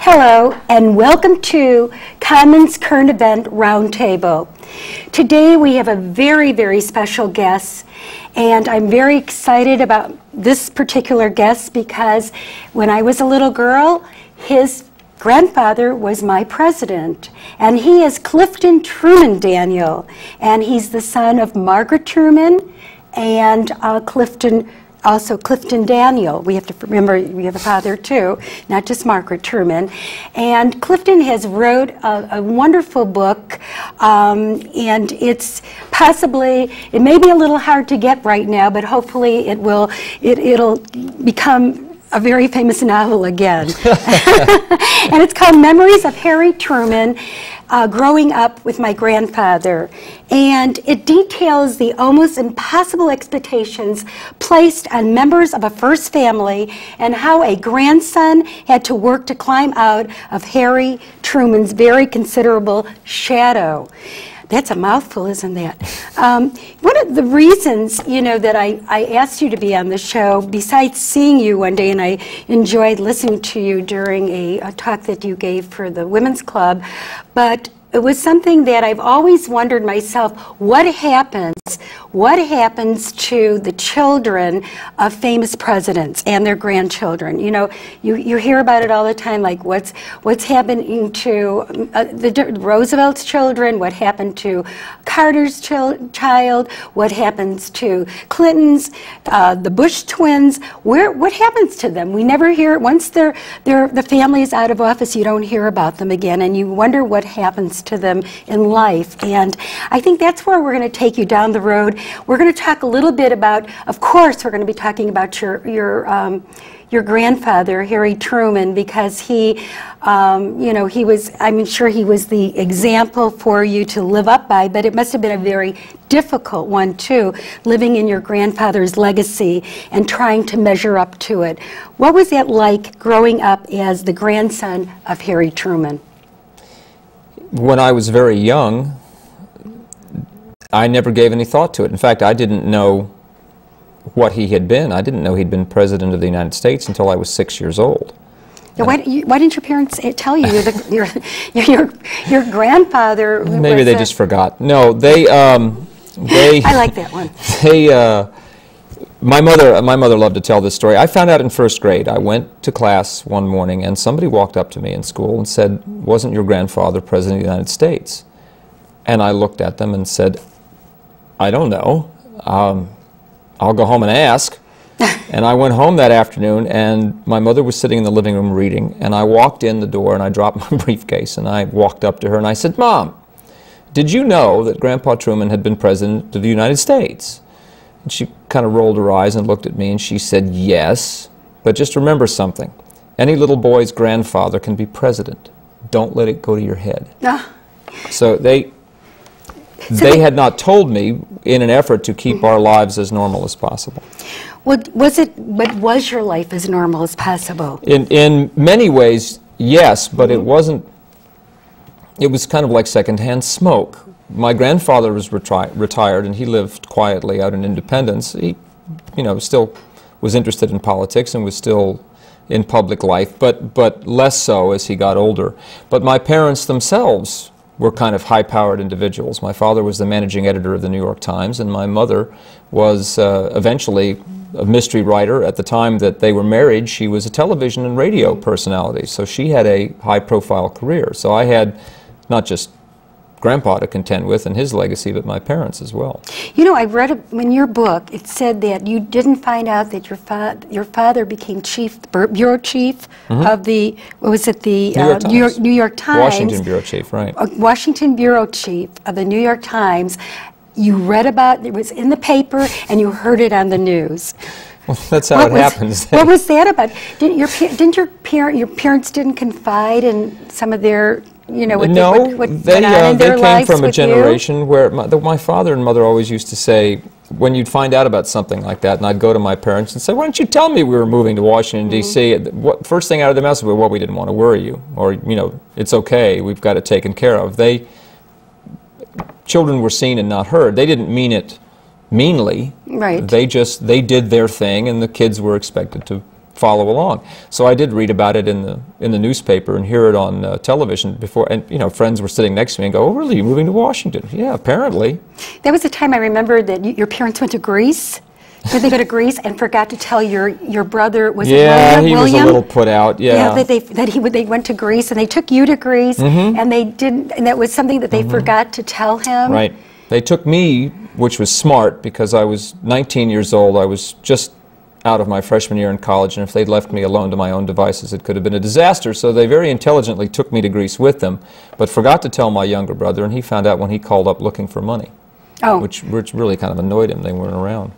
Hello, and welcome to Cahnmann's Current Event Roundtable. Today we have a very, very special guest, and I'm very excited about this particular guest because when I was a little girl, his grandfather was my president, and he is Clifton Truman Daniel, and he's the son of Margaret Truman and Clifton Daniel. We have to remember we have a father too, not just Margaret Truman. And Clifton has wrote a wonderful book, and it's possibly, it may be a little hard to get right now, but hopefully it'll become a very famous novel again. And it's called Memories of Harry Truman, Growing Up with My Grandfather. And it details the almost impossible expectations placed on members of a first family and how a grandson had to work to climb out of Harry Truman's very considerable shadow. That's a mouthful, isn't that? One of the reasons, that I asked you to be on the show, besides seeing you one day, and I enjoyed listening to you during a talk that you gave for the Women's Club, but it was something that I've always wondered myself, what happens to the children of famous presidents and their grandchildren? You hear about it all the time, like what's happening to Roosevelt's children, what happened to Carter's child, what happens to Clinton's, the Bush twins, what happens to them? We never hear, once the family is out of office, you don't hear about them again, and you wonder what happens to them in life. And I think that's where we're going to take you down the road. We're going to talk a little bit about, of course, we're going to be talking about your grandfather, Harry Truman, because he was, I'm sure he was the example for you to live up by, but it must have been a very difficult one too, living in your grandfather's legacy and trying to measure up to it. What was that like growing up as the grandson of Harry Truman? When I was very young, I never gave any thought to it. In fact, I didn't know what he had been. I didn't know he'd been President of the United States until I was 6 years old. Now, why didn't your parents tell you your grandfather? Maybe they just forgot. No, they. I like that one. My mother loved to tell this story. I found out in first grade. I went to class one morning and somebody walked up to me in school and said, "Wasn't your grandfather President of the United States?" And I looked at them and said, "I don't know. I'll go home and ask." And I went home that afternoon and my mother was sitting in the living room reading, and I walked in the door and I dropped my briefcase and I walked up to her and I said, "Mom, did you know that Grandpa Truman had been President of the United States?" And she kind of rolled her eyes and looked at me and she said, "Yes, but just remember something. Any little boy's grandfather can be president. Don't let it go to your head." So they had not told me in an effort to keep our lives as normal as possible. But was your life as normal as possible? In many ways, yes, but it wasn't. It was kind of like secondhand smoke. My grandfather was retired, and he lived quietly out in Independence. He, still was interested in politics and was still in public life, but less so as he got older. But my parents themselves were kind of high-powered individuals. My father was the managing editor of the New York Times, and my mother was eventually a mystery writer. At the time that they were married, she was a television and radio personality, so she had a high-profile career. So I had not just Grandpa to contend with and his legacy, but my parents as well. I read in your book, it said that you didn't find out that your father became bureau chief of the, what was it, the New York Times. Washington bureau chief, right. Washington bureau chief of the New York Times. You read about it, was in the paper, and you heard it on the news. Well, that's how it happens. What was that about? Didn't your parents didn't confide in some of their what they came from a generation where my father and mother always used to say, when you'd find out about something like that, and I'd go to my parents and say, "Why don't you tell me we were moving to Washington, D.C.?" First thing out of their mouth was, "Well, we didn't want to worry you," or, "It's okay, we've got it taken care of." Children were seen and not heard. They didn't mean it meanly. Right. They did their thing, and the kids were expected to follow along. So I did read about it in the newspaper and hear it on television before, and you know, friends were sitting next to me and go, "Oh, really? You're moving to Washington?" Yeah, apparently. There was a time I remember that your parents went to Greece. Did they go to Greece and forgot to tell your brother? Was it William? He was a little put out. Yeah, they went to Greece and they took you to Greece, and they didn't, and that was something that they forgot to tell him. Right. They took me, which was smart because I was 19 years old. I was just out of my freshman year in college, and if they'd left me alone to my own devices, it could have been a disaster. So they very intelligently took me to Greece with them, but forgot to tell my younger brother, and he found out when he called up looking for money, which really kind of annoyed him. They weren't around.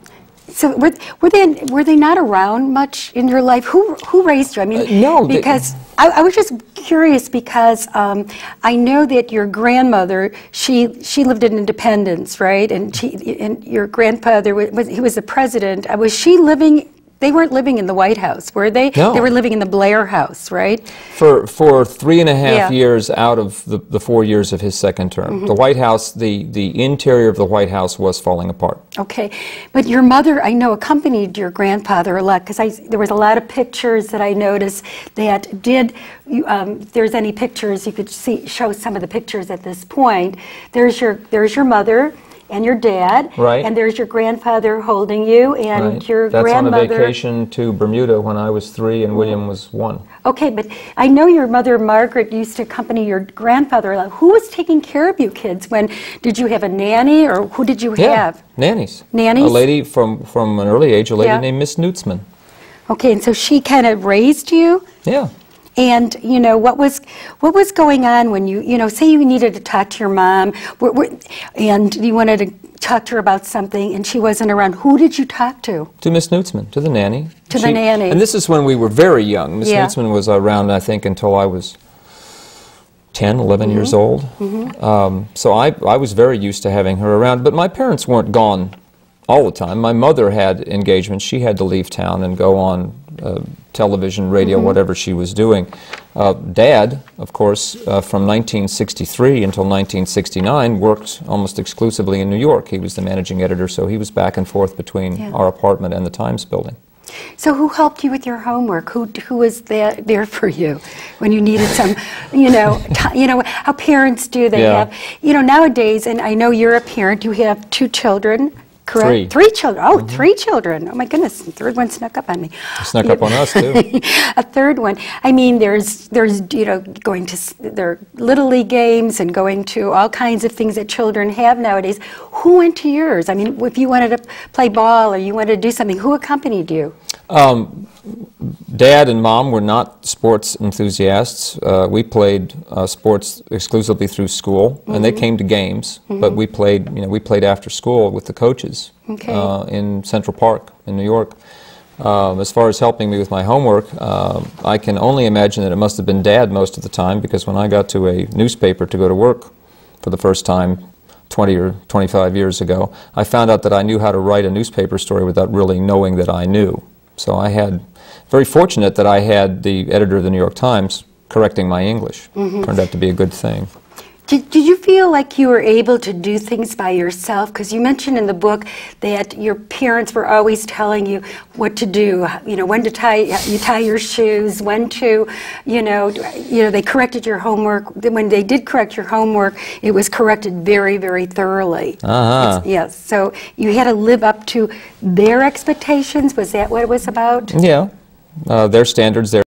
So were they not around much in your life? Who raised you? I mean, no, because I was just curious because I know that your grandmother she lived in Independence, right? And your grandfather he was the president. Was she living? They weren't living in the White House, were they? No. They were living in the Blair House, right? For 3.5 years out of the 4 years of his second term. The White House, the interior of the White House was falling apart. Okay, but your mother, I know, accompanied your grandfather a lot because there was a lot of pictures that I noticed that did, if there's any pictures, you could show some of the pictures at this point. There's your mother and your dad, right. And there's your grandfather holding you, and right. your That's grandmother. on a vacation to Bermuda when I was 3 and William was 1. Okay, but I know your mother, Margaret, used to accompany your grandfather a lot. Who was taking care of you kids? Did you have a nanny, or who did you have? Nannies. Nannies? A lady from an early age, a lady named Miss Nutzman. Okay, and so she kind of raised you? Yeah. And, you know, what was going on when you say you needed to talk to your mom, and you wanted to talk to her about something, and she wasn't around. Who did you talk to? To Miss Nutzman, to the nanny. The nanny. And this is when we were very young. Miss Nutzman was around, I think, until I was 10, 11 years old. So I was very used to having her around, but my parents weren't gone all the time. My mother had engagements. She had to leave town and go on television, radio, whatever she was doing. Dad, of course, from 1963 until 1969, worked almost exclusively in New York. He was the managing editor, so he was back and forth between our apartment and the Times building. So who helped you with your homework? Who was there for you when you needed some, you know, how parents do. They have, you know, nowadays, and I know you're a parent, you have 2 children. Correct? 3 children. Oh, 3 children. Oh my goodness, the third one snuck up on me. Snuck up on us too. A third one. I mean, there's you know, going to their Little League games and going to all kinds of things that children have nowadays. Who went to yours? I mean, if you wanted to play ball or you wanted to do something, who accompanied you? Dad and Mom were not sports enthusiasts. We played sports exclusively through school, and they came to games. But we played, you know, we played after school with the coaches in Central Park in New York. As far as helping me with my homework, I can only imagine that it must have been Dad most of the time, because when I got to a newspaper to go to work for the first time 20 or 25 years ago, I found out that I knew how to write a newspaper story without really knowing that I knew. So I had, very fortunate that I had the editor of the New York Times correcting my English. Turned out to be a good thing. Did you feel like you were able to do things by yourself? Because you mentioned in the book that your parents were always telling you what to do, you know, when to tie your shoes, when to, you know, they corrected your homework. When they did correct your homework, it was corrected very, very thoroughly. Yes, so you had to live up to their expectations. Was that what it was about? Yeah, their standards, their